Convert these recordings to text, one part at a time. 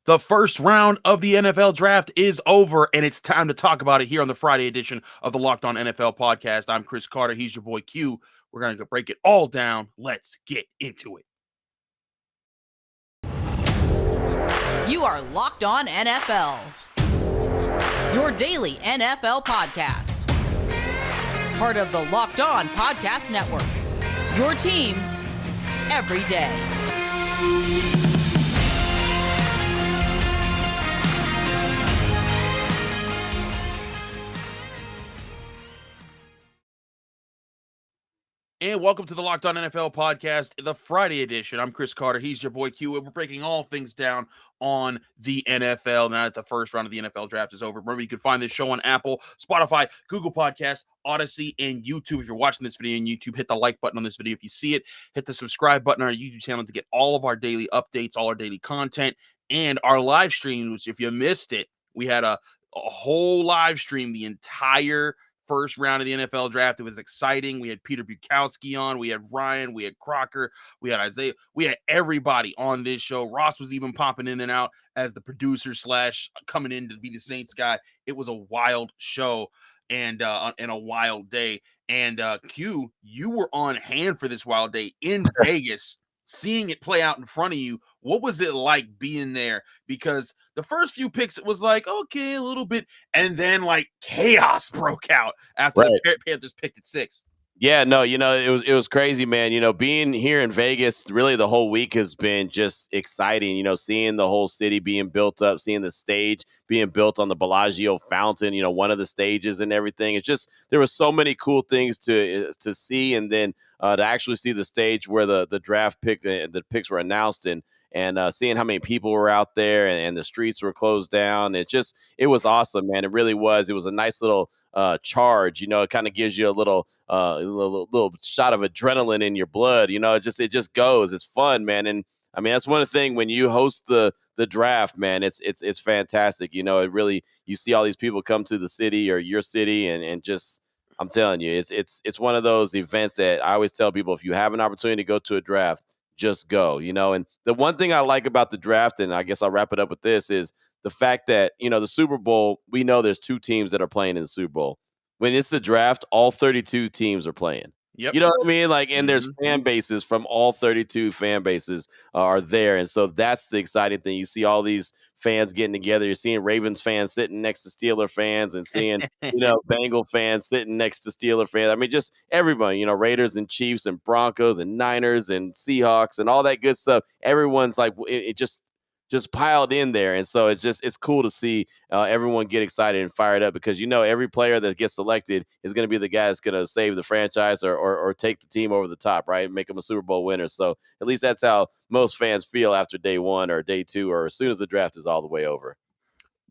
The first round of the NFL draft is over, and it's time to talk about it here on the Friday edition of the Locked On NFL podcast. I'm Chris Carter. He's your boy Q. We're going to break it all down. Let's get into it. You are Locked On NFL, your daily NFL podcast. Part of the Locked On Podcast Network, your team every day. And welcome to the Locked On NFL podcast, the Friday edition. I'm Chris Carter. He's your boy Q. And we're breaking all things down on the NFL now that the first round of the NFL draft is over. Remember, you can find this show on Apple, Spotify, Google Podcasts, Odyssey, and YouTube. If you're watching this video on YouTube, hit the like button on this video. If you see it, hit the subscribe button on our YouTube channel to get all of our daily updates, all our daily content, and our live streams. If you missed it, we had a whole live stream the entire first round of the NFL draft. It was exciting. We had Peter Bukowski on. We had Ryan. We had Crocker. We had Isaiah. We had everybody on this show. Ross was even popping in and out as the producer slash coming in to be the Saints guy. It was a wild show and a wild day. And Q, you were on hand for this wild day in Vegas, seeing it play out in front of you. What was it like being there? Because the first few picks, it was like, okay, a little bit. And then like chaos broke out after the Panthers picked at 6. Yeah, no, it was crazy, man. Being here in Vegas, really the whole week has been just exciting, seeing the whole city being built up, seeing the stage being built on the Bellagio fountain, one of the stages and everything. It's just, there were so many cool things to see. And then to actually see the stage where the draft pick, the picks were announced and seeing how many people were out there and the streets were closed down. It was awesome, man. It really was. It was a nice little charge. It kind of gives you a little shot of adrenaline in your blood. It just goes. It's fun, man. And I mean, that's one thing when you host the draft, man. It's fantastic. It really, you see all these people come to the city or your city and just, I'm telling you, it's one of those events that I always tell people, if you have an opportunity to go to a draft, just go, And the one thing I like about the draft, and I guess I'll wrap it up with this, is the fact that, the Super Bowl, we know there's 2 teams that are playing in the Super Bowl. When it's the draft, all 32 teams are playing. Yep. You know what I mean? And there's fan bases from all 32 fan bases are there. And so that's the exciting thing. You see all these fans getting together. You're seeing Ravens fans sitting next to Steeler fans and seeing, Bengal fans sitting next to Steeler fans. I mean, just everybody, Raiders and Chiefs and Broncos and Niners and Seahawks and all that good stuff. Everyone's like, it just piled in there. And so it's cool to see everyone get excited and fired up because, every player that gets selected is going to be the guy that's going to save the franchise or take the team over the top, right? Make them a Super Bowl winner. So at least that's how most fans feel after day 1 or day 2, or as soon as the draft is all the way over.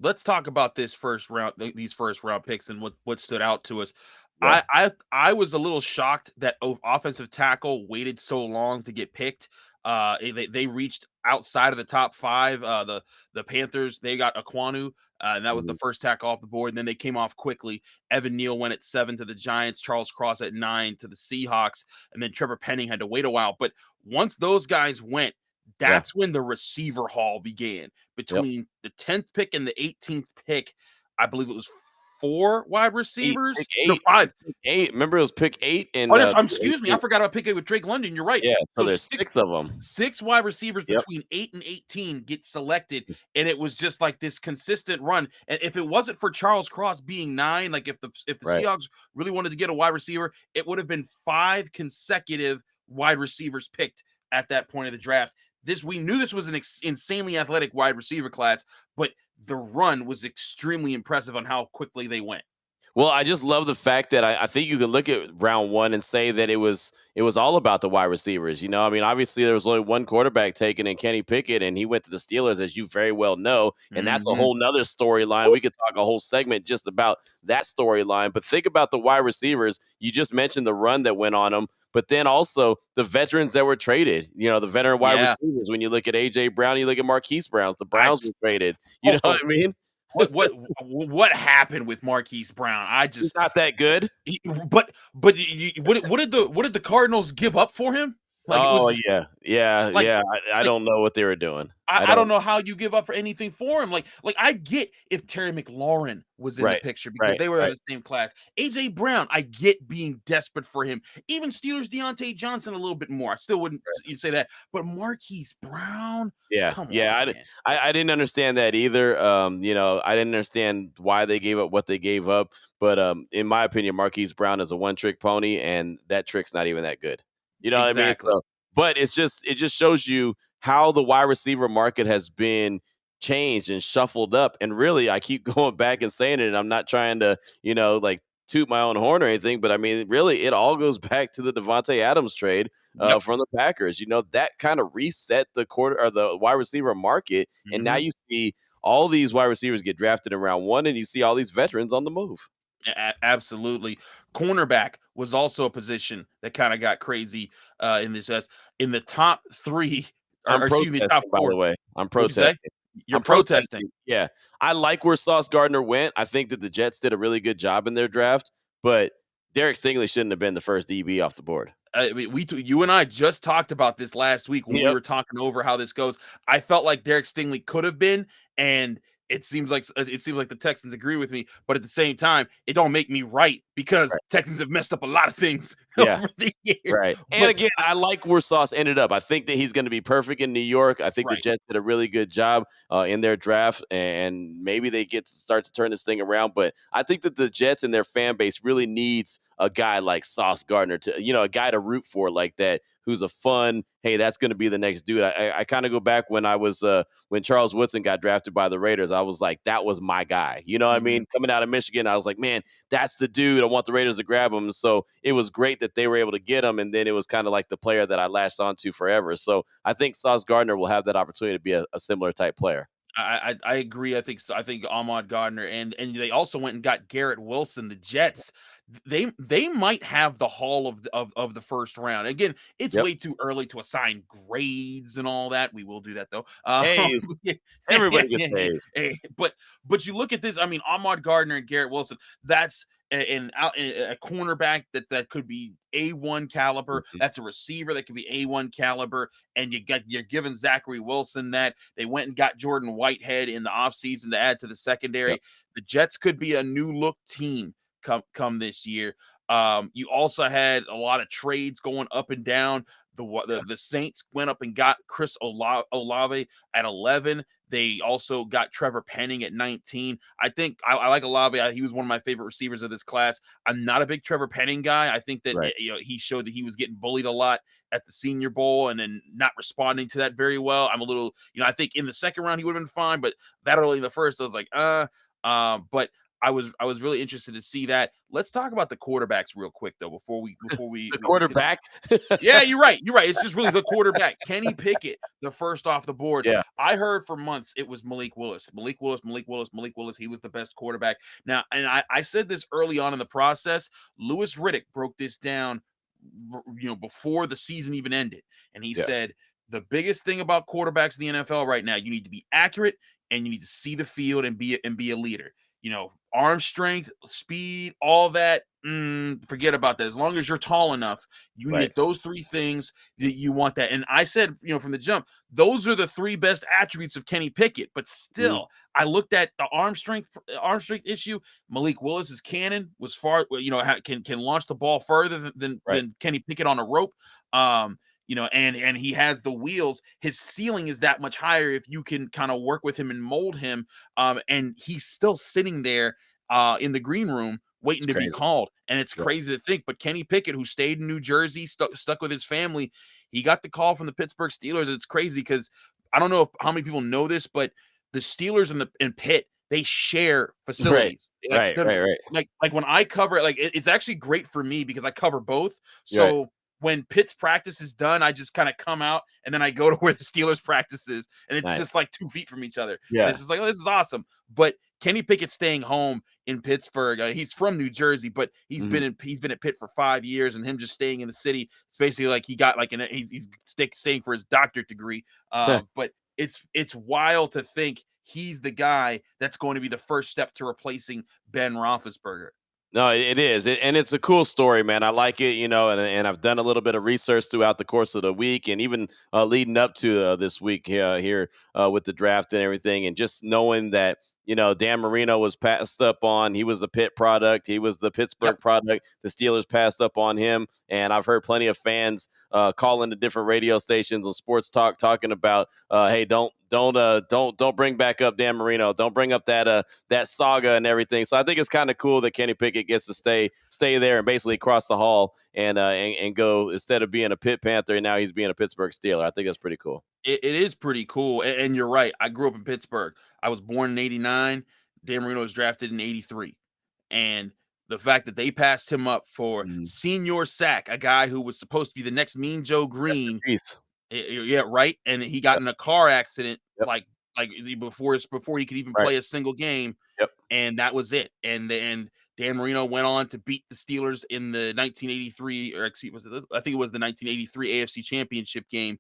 Let's talk about this first round, these first round picks and what stood out to us. Yeah. I was a little shocked that offensive tackle waited so long to get picked. They reached outside of the top 5. The Panthers, they got Aquanu, and that was the first tackle off the board. And then they came off quickly. Evan Neal went at 7 to the Giants, Charles Cross at 9 to the Seahawks, and then Trevor Penning had to wait a while. But once those guys went, that's when the receiver haul began. Between the 10th pick and the 18th pick, I believe it was 4 wide receivers. No, 5. Pick 8. Remember, it was pick 8. And excuse me, I forgot about pick 8 with Drake London. You're right. Yeah, so there's 6 of them. 6 wide receivers between 8 and 18 get selected, and it was just like this consistent run. And if it wasn't for Charles Cross being 9, like if the Seahawks really wanted to get a wide receiver, it would have been 5 consecutive wide receivers picked at that point of the draft. We knew this was an insanely athletic wide receiver class, but the run was extremely impressive on how quickly they went. Well, I just love the fact that I think you can look at round 1 and say that it was all about the wide receivers. I mean, obviously there was only one quarterback taken in Kenny Pickett, and he went to the Steelers, as you very well know. And that's a whole nother storyline. We could talk a whole segment just about that storyline. But think about the wide receivers. You just mentioned the run that went on them, but then also the veterans that were traded. The veteran wide receivers. When you look at A.J. Brown, you look at Marquise Brown. The Browns were traded. You know what I mean? What happened with Marquise Brown? He's not that good. What did the Cardinals give up for him? Like it Oh was like yeah. I like don't know what they were doing. I I don't don't. know how you give up for anything for him. Like I get if Terry McLaurin was in the Right, picture because right, they were in right. the same class. AJ Brown, I get being desperate for him. Even Steelers Deontay Johnson a little bit more. I still wouldn't you say that, but Marquise Brown, Yeah, come yeah. on, man. I didn't understand that either. I didn't understand why they gave up what they gave up. But in my opinion, Marquise Brown is a one-trick pony, and that trick's not even that good. You know what I mean? Exactly. So, but it just shows you how the wide receiver market has been changed and shuffled up. And really, I keep going back and saying it, and I'm not trying to, like toot my own horn or anything, but I mean, really, it all goes back to the Devonte Adams trade Yep. from the Packers. That kind of reset the quarter or the wide receiver market, and now Mhm. you see all these wide receivers get drafted in round one, and you see all these veterans on the move. Absolutely. Cornerback was also a position that kind of got crazy in this test. In the top 3 I'm or excuse me, top protesting, by the 4. way. I'm What'd you say? protesting. You're I'm protesting. protesting. Yeah, I like where Sauce Gardner went. I think that the Jets did a really good job in their draft, but Derek Stingley shouldn't have been the first DB off the board. You and I just talked about this last week when we Yep. were talking over how this goes. I felt like Derek Stingley could have been, and it seems like the Texans agree with me, but at the same time, it don't make me right because Right. Texans have messed up a lot of things Yeah. over the years. Right. And But again, I like where Sauce ended up. I think that he's going to be perfect in New York. I think the right, Jets did a really good job in their draft, and maybe they get to start to turn this thing around. But I think that the Jets and their fan base really needs a guy like Sauce Gardner to, a guy to root for like that, who's a fun, hey, that's going to be the next dude. I kind of go back when I was when Charles Woodson got drafted by the Raiders. I was like, that was my guy. You know what I mhm. mean? Coming out of Michigan, I was like, man, that's the dude. I want the Raiders to grab him. So it was great that they were able to get him. And then it was kind of like the player that I latched onto forever. So I think Sauce Gardner will have that opportunity to be a similar type player. I agree. I think Ahmad Gardner and they also went and got Garrett Wilson. The Jets, they might have the haul of the first round. Again, it's Yep. way too early to assign grades and all that. We will do that though. Hey, everybody gets A's. But you look at this. I mean, Ahmad Gardner and Garrett Wilson. That's a cornerback that could be A1 caliber. Mhm. That's a receiver that could be A1 caliber. And you're giving Zachary Wilson that. They went and got Jordan Whitehead in the offseason to add to the Yep. secondary. The Jets could be a new look team come this year. You also had a lot of trades going up and down. The Saints went up and got Chris Olave at 11. They also got Trevor Penning at 19. I think I like Olave. He was one of my favorite receivers of this class. I'm not a big Trevor Penning guy. I think that Right. he showed that he was getting bullied a lot at the Senior Bowl and then not responding to that very well. I'm a little, I think in the second round he would have been fine, but that early in the first, I was like, but I was really interested to see that. Let's talk about the quarterbacks real quick though The because quarterback. yeah, you're right. You're right. It's just really the quarterback. Kenny Pickett, the first off the board. Yeah. I heard for months it was Malik Willis. Malik Willis, Malik Willis, Malik Willis. He was the best quarterback. Now, and I said this early on in the process. Louis Riddick broke this down, before the season even ended. And he Yeah. said, the biggest thing about quarterbacks in the NFL right now, you need to be accurate and you need to see the field and be a leader. Arm strength, speed, all that. Forget about that. As long as you're tall enough, you Right. need those 3 things that you want that. And I said, from the jump, those are the 3 best attributes of Kenny Pickett. But Mhm. still, I looked at the arm strength issue. Malik Willis's cannon was far, can launch the ball further than Right. than Kenny Pickett on a rope. And he has the wheels. His ceiling is that much higher if you can kind of work with him and mold him. And he's still sitting there in the green room It's waiting to be crazy. called. And it's Yeah. crazy to think. But Kenny Pickett, who stayed in New Jersey, stuck with his family, he got the call from the Pittsburgh Steelers. It's crazy because I don't know how many people know this, but the Steelers and Pitt, they share Right. facilities. Like Right. the Right. Right. like when I cover it, like it's actually great for me because I cover both. Right. So when Pitt's practice is done, I just kind of come out and then I go to where the Steelers practice is, and it's Nice. just like 2 feet from each other. And Yeah. it's just like, oh, this is awesome. But Kenny Pickett staying home in Pittsburgh. He's from New Jersey, but Mhm. he's been at Pitt for 5 years, and him just staying in the city. It's basically like he got he's staying for his doctorate degree. But it's wild to think he's the guy that's going to be the first step to replacing Ben Roethlisberger. No, it is. And it's a cool story, man. I like it, and I've done a little bit of research throughout the course of the week and even leading up to this week here with the draft and everything. And just knowing that, Dan Marino was passed up on. He was the Pitt product. He was the Pittsburgh Yep. product. The Steelers passed up on him. And I've heard plenty of fans calling the different radio stations and sports talking about, hey, don't bring back up Dan Marino. Don't bring up that saga and everything. So I think it's kind of cool that Kenny Pickett gets to stay there and basically cross the hall and go, instead of being a Pitt Panther, and now he's being a Pittsburgh Steeler. I think that's pretty cool. It is pretty cool. And you're right. I grew up in Pittsburgh. I was born in 89. Dan Marino was drafted in 83. And the fact that they passed him up for Senior Sack, a guy who was supposed to be the next Mean Joe Green. Yeah, right. And he got in a car accident like before he could even play a single game. Yep. And that was it. And Dan Marino went on to beat the Steelers in the 1983, or excuse me, I think it was the 1983 AFC Championship game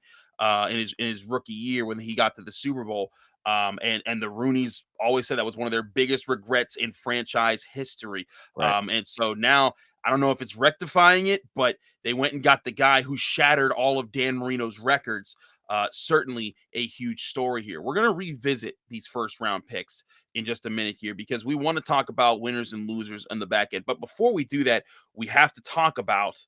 in his rookie year when he got to the Super Bowl. And the Rooneys always said that was one of their biggest regrets in franchise history. Right. And so now I don't know if it's rectifying it, but they went and got the guy who shattered all of Dan Marino's records. Certainly a huge story here. We're going to revisit these first round picks in just a minute here because we want to talk about winners and losers on the back end. But before we do that, we have to talk about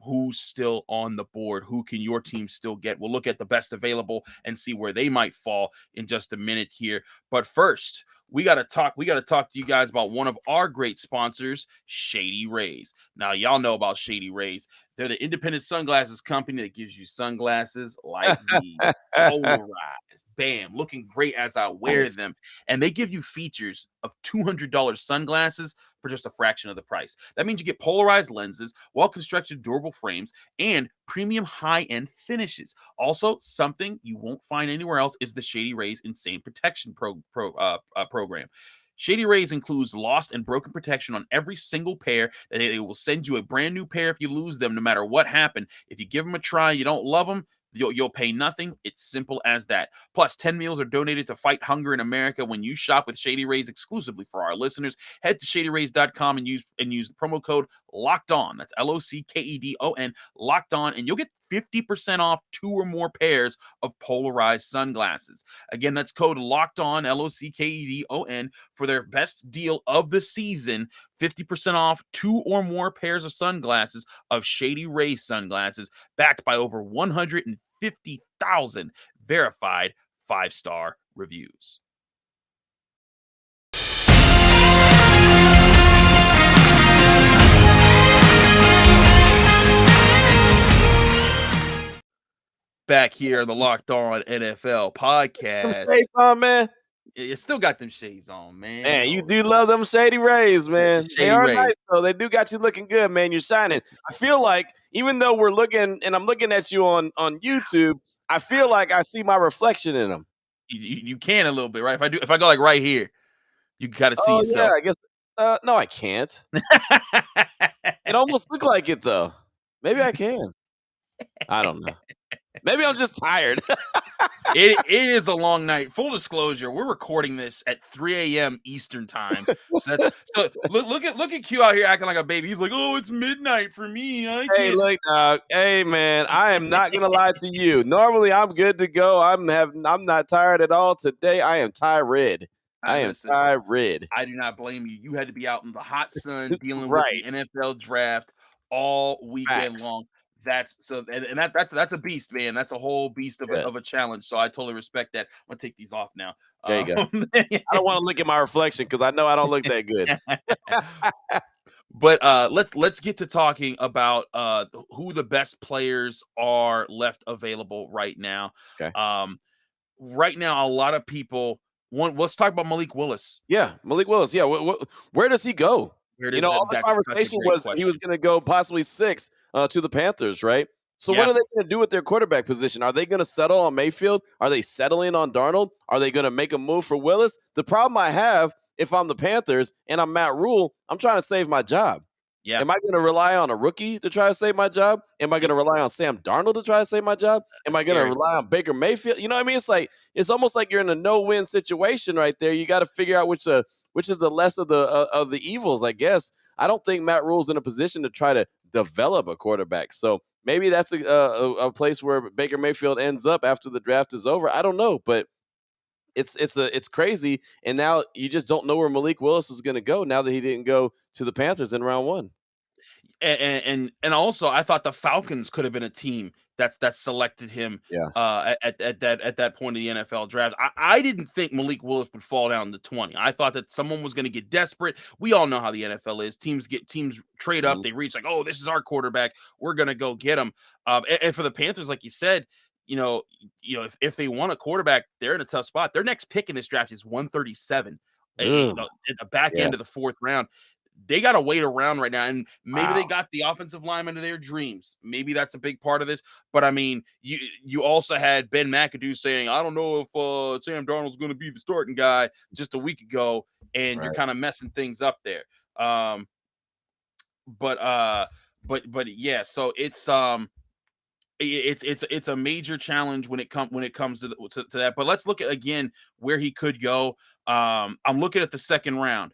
who's still on the board. Who can your team still get? We'll look at the best available and see where they might fall in just a minute here. But first, we got to talk to you guys about one of our great sponsors, Shady Rays. Now, y'all know about Shady Rays. They're the independent sunglasses company that gives you sunglasses like these, polarized. Bam, looking great as I wear them. And they give you features of $200 sunglasses for just a fraction of the price. That means you get polarized lenses, well-constructed durable frames, and premium high-end finishes. Also, something you won't find anywhere else is the Shady Rays Insane Protection program. Shady Rays includes lost and broken protection on every single pair. They will send you a brand new pair if you lose them, no matter what happened. If you give them a try, you don't love them, you'll pay nothing. It's simple as that. Plus, 10 meals are donated to fight hunger in America when you shop with Shady Rays exclusively for our listeners. Head to shadyrays.com and use the promo code LOCKEDON. That's LOCKEDON, Locked On, and you'll get 50% off 2 or more pairs of polarized sunglasses. Again, that's code Locked On, LOCKEDON, for their best deal of the season. 50% off 2 or more pairs of sunglasses of Shady Rays sunglasses, backed by over 150,000 verified 5-star reviews. Back here on the Locked On NFL podcast. Shades on, man. You still got them shades on, man. Man, you do love them Shady Rays, man. Shady they are Rays. Nice, though. They do got you looking good, man. You're shining. I feel like, even though we're looking, and I'm looking at you on YouTube, I feel like I see my reflection in them. You can a little bit, right? If I go like right here, you can kind of see yourself. Yeah, I guess. No, I can't. It almost looked like it, though. Maybe I can. I don't know. Maybe I'm just tired. It is a long night. Full disclosure, we're recording this at 3 a.m. Eastern time. So look at Q out here acting like a baby. He's like, "Oh, it's midnight for me. I can't." Hey, look, hey, man, I am not gonna lie to you. Normally, I'm good to go. I'm not tired at all. Today, I am tired. I am tired. I do not blame you. You had to be out in the hot sun dealing Right. with the NFL draft all weekend Facts. long. That's a beast, man. That's a whole beast of a challenge. So I totally respect that. I'm gonna take these off now. There you go. I don't want to look at my reflection because I know I don't look that good. But let's get to talking about who the best players are left available right now. Okay. Right now, a lot of people let's talk about Malik Willis. Yeah, Malik Willis. Yeah, where does he go? All the That's conversation was he was going to go possibly 6 to the Panthers, right? So what are they going to do with their quarterback position? Are they going to settle on Mayfield? Are they settling on Darnold? Are they going to make a move for Willis? The problem I have, if I'm the Panthers and I'm Matt Rule, I'm trying to save my job. Yeah. Am I going to rely on a rookie to try to save my job? Am I going to rely on Sam Darnold to try to save my job? Am I going to rely on Baker Mayfield? You know what I mean? It's almost like you're in a no-win situation right there. You got to figure out which is the less of the evils, I guess. I don't think Matt Rule's in a position to try to develop a quarterback. So maybe that's a place where Baker Mayfield ends up after the draft is over. I don't know, but it's crazy. And now you just don't know where Malik Willis is going to go now that he didn't go to the Panthers in round 1. And also I thought the Falcons could have been a team that selected him Yeah. at that point of the NFL draft. I didn't think Malik Willis would fall down to 20. I thought that someone was going to get desperate. We all know how the NFL is. Teams trade up, they reach like, oh, this is our quarterback. We're going to go get him. And for the Panthers, like you said, if they want a quarterback, they're in a tough spot. Their next pick in this draft is 137 at the back end of the 4th round. They got to wait around right now, and maybe they got the offensive lineman of their dreams. Maybe that's a big part of this. But I mean, you also had Ben McAdoo saying, "I don't know if Sam Darnold's going to be the starting guy," just a week ago, and you're kind of messing things up there. But yeah, so it's a major challenge when it comes to that. But let's look at again where he could go. I'm looking at the 2nd round.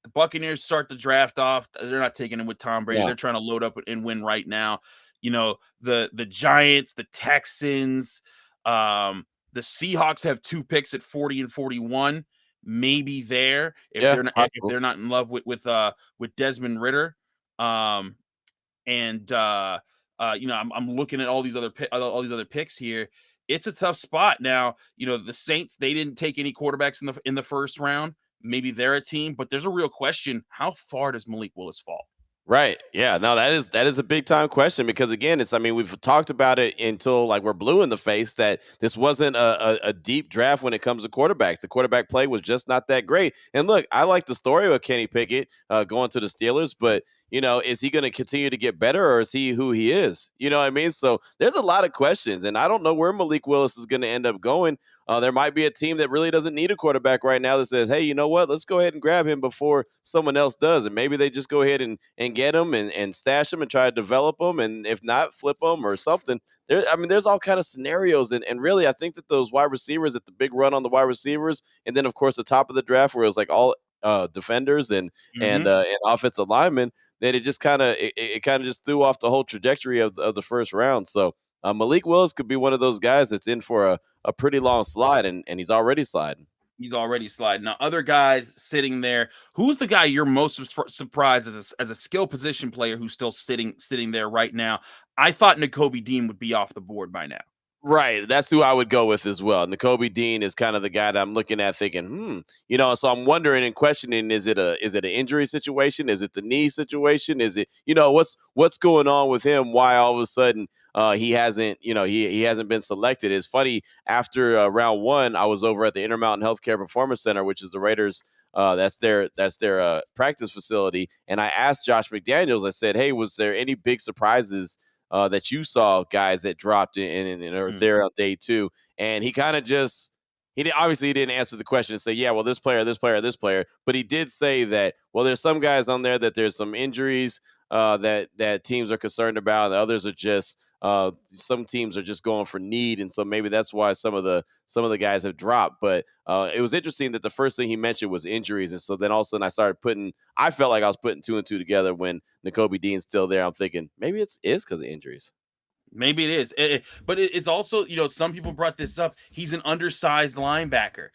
The Buccaneers start the draft off. They're not taking him with Tom Brady. Yeah. They're trying to load up and win right now. The Giants, the Texans, the Seahawks have 2 picks at 40 and 41. Maybe there if they're not in love with Desmond Ritter. I'm looking at all these other picks here. It's a tough spot now. The Saints, they didn't take any quarterbacks in the 1st round. Maybe they're a team, but there's a real question. How far does Malik Willis fall? Right. Yeah. No, that is a big time question because again, we've talked about it until like we're blue in the face that this wasn't a deep draft when it comes to quarterbacks. The quarterback play was just not that great. And look, I like the story of Kenny Pickett going to the Steelers, but is he going to continue to get better or is he who he is? You know what I mean? So there's a lot of questions, and I don't know where Malik Willis is going to end up going. There might be a team that really doesn't need a quarterback right now that says, hey, you know what? Let's go ahead and grab him before someone else does. And maybe they just go ahead and get him and stash him and try to develop him. And if not, flip him or something. There's all kind of scenarios. And really, I think that those wide receivers at the big run on the wide receivers, and then, of course, the top of the draft where it was like all defenders and offensive linemen, that it just kind of just threw off the whole trajectory of the 1st round. So Malik Willis could be one of those guys that's in for a pretty long slide, and he's already sliding. He's already sliding. Now, other guys sitting there. Who's the guy you're most surprised as a skill position player who's still sitting there right now? I thought Nakobe Dean would be off the board by now. Right. That's who I would go with as well. Nakobe Dean is kind of the guy that I'm looking at thinking, so I'm wondering and questioning, is it an injury situation? Is it the knee situation? Is it, what's going on with him? Why all of a sudden he hasn't, he hasn't been selected? It's funny, after round 1, I was over at the Intermountain Healthcare Performance Center, which is the Raiders. That's their practice facility. And I asked Josh McDaniels, I said, hey, was there any big surprises that you saw, guys that dropped in or there on day 2? And he kind of just he didn't answer the question and say, yeah, well, this player, but he did say that, well, there's some guys on there that there's some injuries that teams are concerned about, and others are just some teams are just going for need, and so maybe that's why some of the guys have dropped. But it was interesting that the first thing he mentioned was injuries, and so then all of a sudden I felt like I was putting 2 and 2 together when Nakobe Dean's still there. I'm thinking maybe it's because of injuries. Maybe it is, but it's also, some people brought this up. He's an undersized linebacker.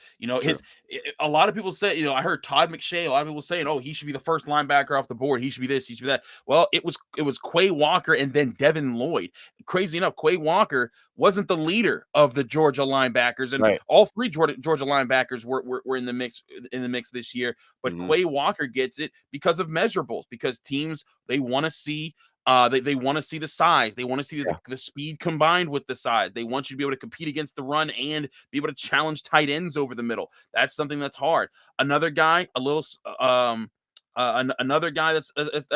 A lot of people say, I heard Todd McShay, a lot of people saying, oh, he should be the first linebacker off the board. He should be this, he should be that. Well, it was Quay Walker and then Devin Lloyd. Crazy enough, Quay Walker wasn't the leader of the Georgia linebackers, and all 3 Georgia linebackers were in the mix this year. But Quay Walker gets it because of measurables, because teams, they want to see. They want to see the size. They want to see the speed combined with the size. They want you to be able to compete against the run and be able to challenge tight ends over the middle. That's something that's hard. Another guy, another guy that's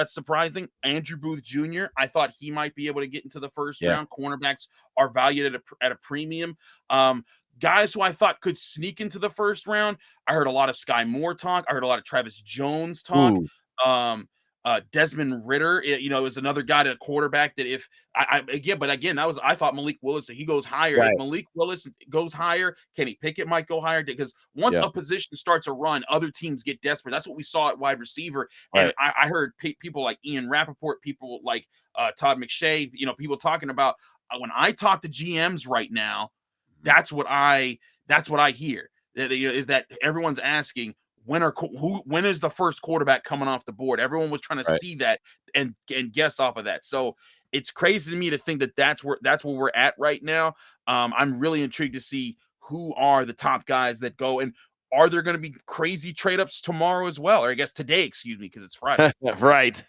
surprising, Andrew Booth Jr. I thought he might be able to get into the 1st round. Cornerbacks are valued at a premium. Guys who I thought could sneak into the 1st round. I heard a lot of Sky Moore talk. I heard a lot of Travis Jones talk. Desmond Ritter, is another guy, a quarterback that if I thought Malik Willis, he goes higher. If Right. Malik Willis goes higher, Kenny Pickett might go higher because once Yeah. a position starts a run, other teams get desperate. That's what we saw at wide receiver. And Right. I heard people like Ian Rappaport, people like Todd McShay, people talking about when I talk to GMs right now, that's what I hear. Is that everyone's asking when is the first quarterback coming off the board? Everyone was trying to Right. see that and guess off of that. So it's crazy to me to think that that's where we're at right now. I'm really intrigued to see who are the top guys that go, and are there going to be crazy trade ups tomorrow as well, or I guess today, excuse me, because it's Friday. Right.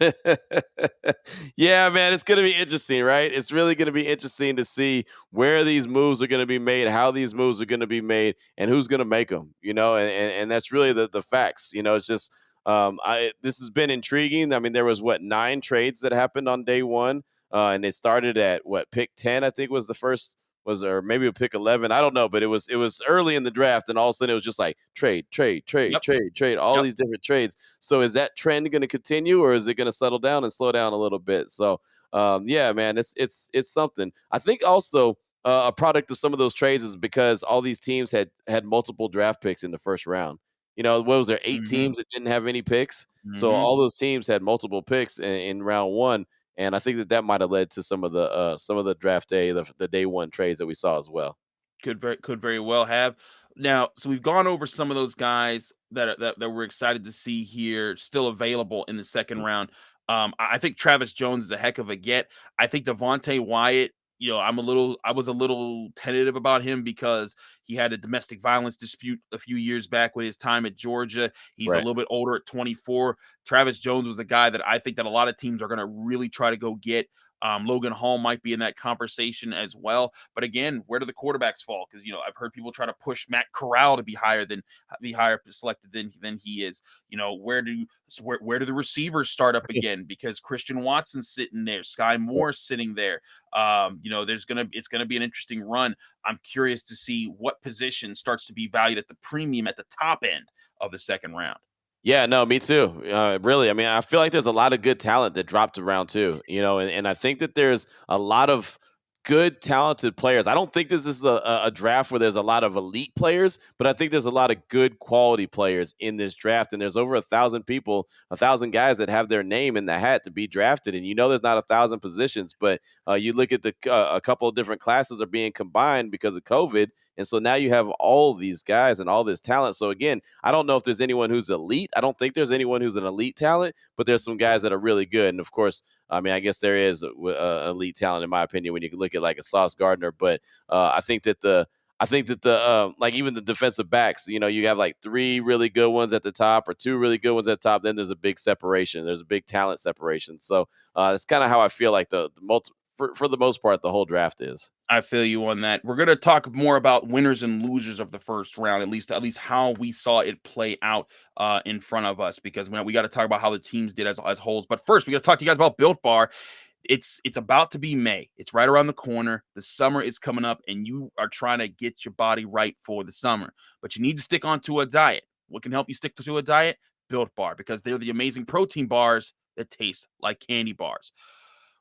Yeah, man, it's going to be interesting, right? It's really going to be interesting to see where these moves are going to be made, how these moves are going to be made, and who's going to make them, and that's really the facts. It's just this has been intriguing. I mean, there was 9 trades that happened on day one, and it started at pick 10, I think was the first or maybe a pick 11. I don't know, but it was early in the draft, and all of a sudden it was just like trade, Yep. all Yep. these different trades. So is that trend going to continue, or is it going to settle down and slow down a little bit? So yeah, man, it's something. I think also a product of some of those trades is because all these teams had multiple draft picks in the first round. What was there, 8 Mm-hmm. teams that didn't have any picks? So Mm-hmm. all those teams had multiple picks in round one. And I think that might have led to some of the draft day, the day one trades that we saw as well. Could very well have. Now, so we've gone over some of those guys that we're excited to see here still available in the second round. I think Travis Jones is a heck of a get. I think Devonte Wyatt, I was a little tentative about him because he had a domestic violence dispute a few years back with his time at Georgia. He's a Right. little bit older at 24. Travis Jones was a guy that I think that a lot of teams are going to really try to go get. Logan Hall might be in that conversation as well. But again, where do the quarterbacks fall? Because I've heard people try to push Matt Corral to be higher selected than he is. Where do the receivers start up again? Because Christian Watson's sitting there, Sky Moore's sitting there. It's gonna be an interesting run. I'm curious to see what position starts to be valued at the premium at the top end of the second round. Yeah, no, me too. Really, I mean, I feel like there's a lot of good talent that dropped around too. And I think that there's a lot of good, talented players. I don't think this is a draft where there's a lot of elite players, but I think there's a lot of good quality players in this draft. And there's over 1,000 people, 1,000 guys that have their name in the hat to be drafted. And there's not 1,000 positions, but you look at a couple of different classes are being combined because of COVID. And so now you have all these guys and all this talent. So again, I don't know if there's anyone who's elite. I don't think there's anyone who's an elite talent, but there's some guys that are really good. And of course, I mean, I guess there is elite talent in my opinion when you look at like a Sauce Gardner. But I think that like even the defensive backs, you have like 3 really good ones at the top or 2 really good ones at the top. Then there's a big separation. There's a big talent separation. So that's kind of how I feel like for the most part, the whole draft is. I feel you on that. We're going to talk more about winners and losers of the first round, at least how we saw it play out in front of us, because we got to talk about how the teams did as wholes. But first, we got to talk to you guys about Built Bar. It's about to be May. It's right around the corner. The summer is coming up, and you are trying to get your body right for the summer. But you need to stick onto a diet. What can help you stick to a diet? Built Bar, because they're the amazing protein bars that taste like candy bars.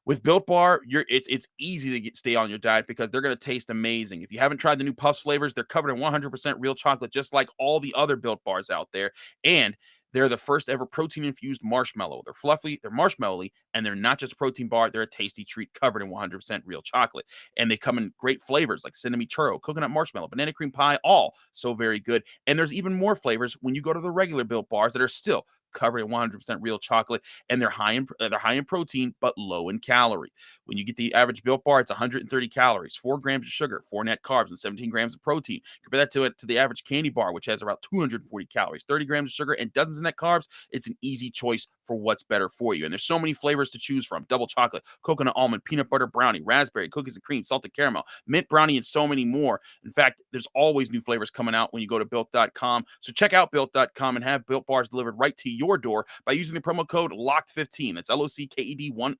With Built Bar, it's easy to stay on your diet because they're going to taste amazing. If you haven't tried the new Puffs flavors, they're covered in 100% real chocolate, just like all the other Built Bars out there. And they're the first ever protein-infused marshmallow. They're fluffy, they're marshmallowy, and they're not just a protein bar. They're a tasty treat covered in 100% real chocolate. And they come in great flavors like cinnamon churro, coconut marshmallow, banana cream pie, all so very good. And there's even more flavors when you go to the regular Built Bars that are still covered in 100% real chocolate, and they're high in protein but low in calorie. When you get the average Built Bar, it's 130 calories, 4 grams of sugar, 4 net carbs, and 17 grams of protein. Compare that to the average candy bar, which has about 240 calories, 30 grams of sugar, and dozens of net carbs. It's an easy choice for what's better for you. And there's so many flavors to choose from: double chocolate, coconut almond, peanut butter brownie, raspberry, cookies and cream, salted caramel, mint brownie, and so many more. In fact, there's always new flavors coming out when you go to built.com. So check out built.com and have Built Bars delivered right to your door by using the promo code LOCKED15. That's LOCKED15,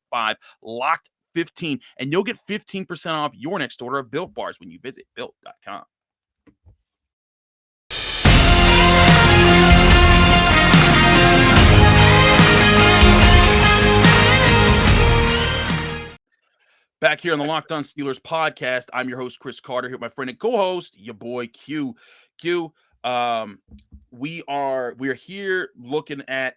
LOCKED15, and you'll get 15% off your next order of Built Bars when you visit built.com. Back here on the Locked On Steelers podcast, I'm your host, Chris Carter, here with my friend and co-host, your boy Q. Q, we're here looking at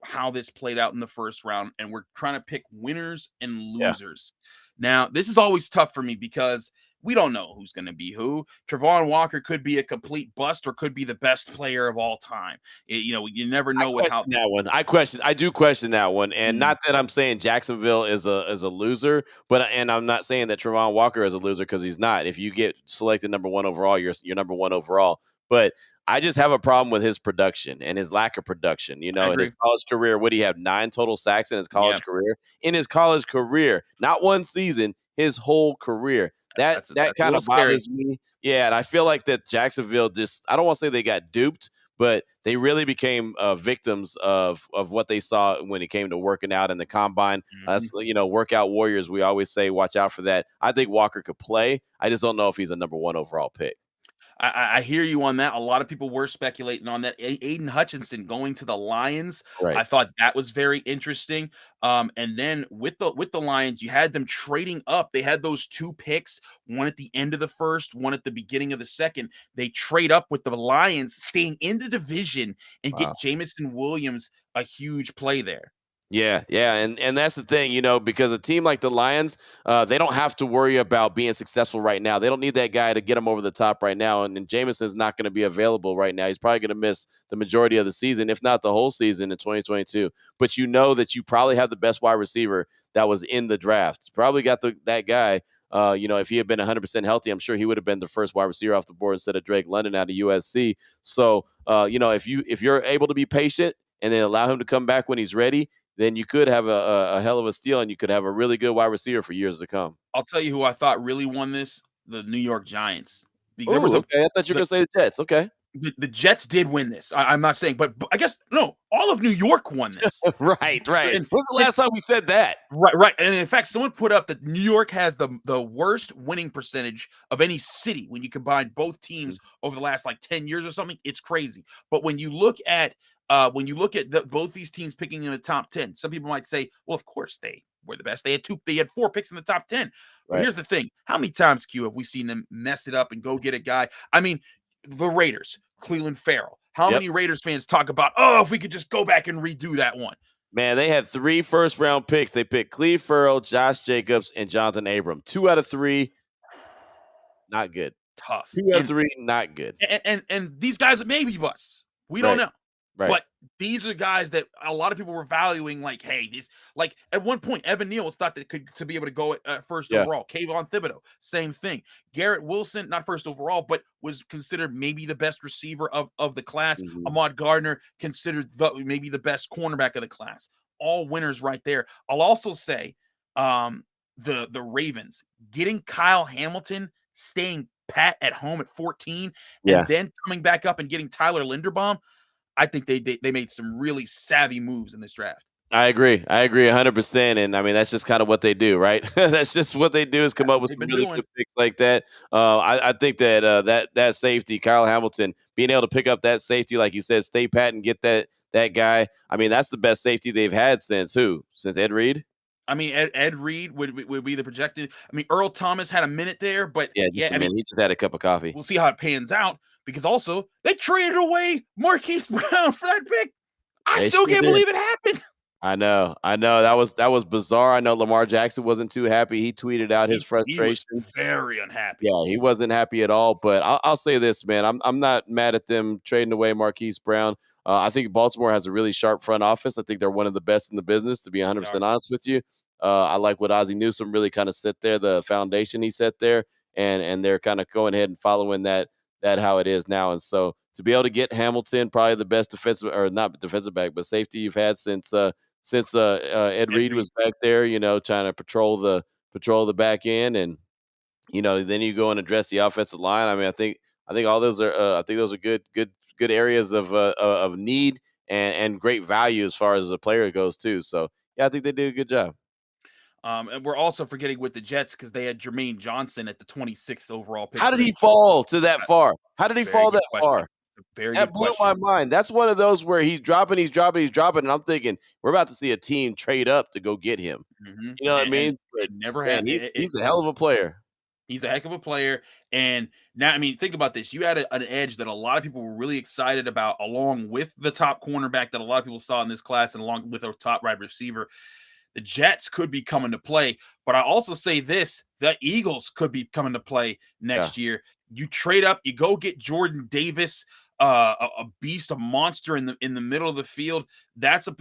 how this played out in the first round, and we're trying to pick winners and Yeah. losers. Now, this is always tough for me because we don't know who's going to be who. Travon Walker could be a complete bust or could be the best player of all time. You never know with how that one. I do question that one, and not that I'm saying Jacksonville is a loser, but I'm not saying that Travon Walker is a loser because he's not. If you get selected number one overall, you're number one overall. But I just have a problem with his production and his lack of production. In his college career, what do you have? 9 total sacks in his college career. In his college career, not one season, his whole career. That kind of bothers me. Yeah, and I feel like that Jacksonville I don't want to say they got duped, but they really became victims of what they saw when it came to working out in the combine. Workout warriors, we always say, watch out for that. I think Walker could play. I just don't know if he's a number one overall pick. I hear you on that. A lot of people were speculating on that. Aiden Hutchinson going to the Lions. Right. I thought that was very interesting. And then with the Lions, you had them trading up. They had those 2 picks, one at the end of the first, one at the beginning of the second. They trade up with the Lions, staying in the division and get Jamison Williams, a huge play there. Yeah, and that's the thing, because a team like the Lions, they don't have to worry about being successful right now. They don't need that guy to get them over the top right now, and Jamison's not going to be available right now. He's probably going to miss the majority of the season, if not the whole season in 2022. But you know that you probably have the best wide receiver that was in the draft. Probably got that guy. If he had been 100% healthy, I'm sure he would have been the first wide receiver off the board instead of Drake London out of USC. So, if you're able to be patient and then allow him to come back when he's ready, then you could have a hell of a steal, and you could have a really good wide receiver for years to come. I'll tell you who I thought really won this: the New York Giants. Okay. I thought you were going to say the Jets. Okay. The Jets did win this. I'm not saying, but I guess no. All of New York won this. Right. And when's the last time we said that? Right. And in fact, someone put up that New York has the worst winning percentage of any city when you combine both teams over the last 10 years or something. It's crazy. But when you look at both these teams picking in the top 10, some people might say, well, of course they were the best. They had 4 picks in the top 10. But here's the thing. How many times, Q, have we seen them mess it up and go get a guy? I mean, the Raiders, Cleveland Farrell. How many Raiders fans talk about, if we could just go back and redo that one? Man, they had 3 first-round picks. They picked Cleve Farrell, Josh Jacobs, and Jonathan Abram. 2 out of 3, not good. Tough. 2 out of 3, not good. And these guys are maybe busts. We don't know. Right. But these are guys that a lot of people were valuing, at one point, Evan Neal was thought that to be able to go at first overall. Kayvon Thibodeaux, same thing. Garrett Wilson, not first overall, but was considered maybe the best receiver of the class. Ahmad Gardner, considered maybe the best cornerback of the class. All winners right there. I'll also say the Ravens getting Kyle Hamilton, staying pat at home at 14, and then coming back up and getting Tyler Linderbaum. I think they made some really savvy moves in this draft. I agree 100%. And I mean, that's just kind of what they do, right? That's just what they do, is come up with some really good picks like that. I think that that safety, Kyle Hamilton, being able to pick up that safety, like you said, stay pat and get that guy. I mean, that's the best safety they've had since Ed Reed? I mean, Ed Reed would be the projected. I mean, Earl Thomas had a minute there, but he just had a cup of coffee. We'll see how it pans out, because also they traded away Marquise Brown for that pick. I still can't believe it happened. I know. That was bizarre. I know Lamar Jackson wasn't too happy. He tweeted out his frustrations. He was very unhappy. Yeah, he wasn't happy at all. But I'll say this, man. I'm not mad at them trading away Marquise Brown. I think Baltimore has a really sharp front office. I think they're one of the best in the business, to be 100% honest with you. I like what Ozzie Newsome really kind of set there, the foundation he set there, and they're kind of going ahead and following that how it is now. And so to be able to get Hamilton, probably the best defensive, or not defensive back, but safety you've had since Ed Reed was back there, trying to patrol the back end, and then you go and address the offensive line. I mean, I think all those are good areas of need and great value as far as the player goes too. So yeah, I think they did a good job. And we're also forgetting with the Jets, because they had Jermaine Johnson at the 26th overall pick. How did he fall to that far? How did he fall that far? Very That good blew my question. mind. That's one of those where he's dropping, and I'm thinking we're about to see a team trade up to go get him. Mhm. You know what I And mean? But it never man, had he's a hell of a player. he's a heck of a player. And now, I mean, think about this. You had an edge that a lot of people were really excited about, along with the top cornerback that a lot of people saw in this class, and along with our top wide receiver. The Jets could be coming to play, but I also say this: the Eagles could be coming to play Yeah. next year. You trade up, you go get Jordan Davis, a beast, a monster in the middle of the field. That's a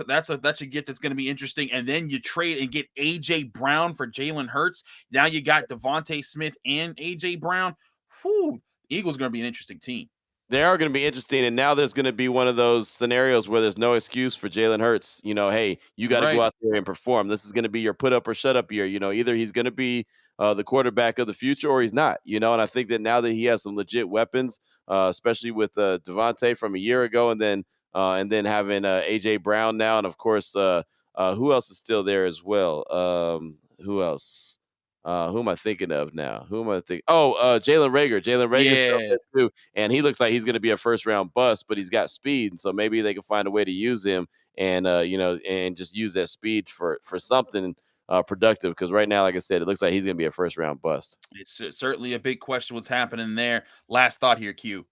get that's going to be interesting. And then you trade and get AJ Brown for Jalen Hurts. Now you got Devonte Smith and AJ Brown. Whew, Eagles going to be an interesting team. They are going to be interesting, and now there's going to be one of those scenarios where there's no excuse for Jalen Hurts. Hey, you got to go Right. out there and perform. This is going to be your put up or shut up year. Either he's going to be the quarterback of the future or he's not. And I think that now that he has some legit weapons, especially with Devonte from a year ago, and then having AJ Brown now, and of course, who else is still there as well? Who else? Who am I thinking of now? Who am I thinking? Oh, Jalen Rager. Jalen Rager's still Yeah. there too, and he looks like he's going to be a first round bust, but he's got speed, and so maybe they can find a way to use him, and and just use that speed for something productive. Because right now, like I said, it looks like he's going to be a first round bust. It's certainly a big question what's happening there. Last thought here, Q.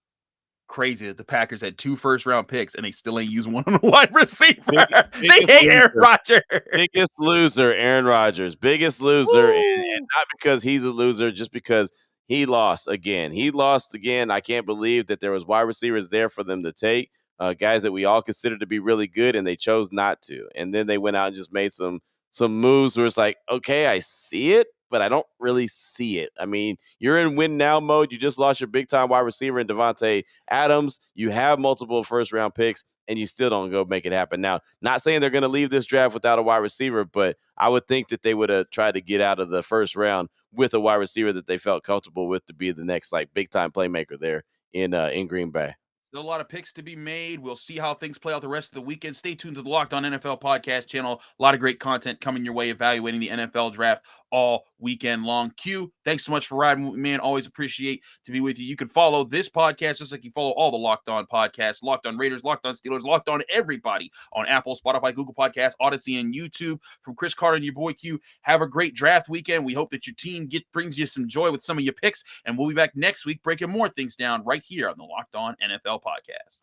Crazy that the Packers had 2 first-round picks and they still ain't using one on a wide receiver. They Biggest hate Aaron loser. Rodgers. Biggest loser, Aaron Rodgers. Biggest loser, and Woo! not because he's a loser, just because he lost again. He lost again. I can't believe that there was wide receivers there for them to take, guys that we all considered to be really good, and they chose not to. And then they went out and just made some moves where it's like, okay, I see it, but I don't really see it. I mean, you're in win now mode. You just lost your big time wide receiver in Devonte Adams. You have multiple first round picks, and you still don't go make it happen. Now, not saying they're going to leave this draft without a wide receiver, but I would think that they would have tried to get out of the first round with a wide receiver that they felt comfortable with to be the next like big time playmaker there in Green Bay. Still a lot of picks to be made. We'll see how things play out the rest of the weekend. Stay tuned to the Locked On NFL podcast channel. A lot of great content coming your way, evaluating the NFL draft all weekend long. Q, thanks so much for riding with me, man. Always appreciate to be with you. You can follow this podcast just like you follow all the Locked On podcasts, Locked On Raiders, Locked On Steelers, Locked On everybody on Apple, Spotify, Google Podcasts, Odyssey, and YouTube. From Chris Carter and your boy Q, have a great draft weekend. We hope that your team brings you some joy with some of your picks, and we'll be back next week breaking more things down right here on the Locked On NFL podcast.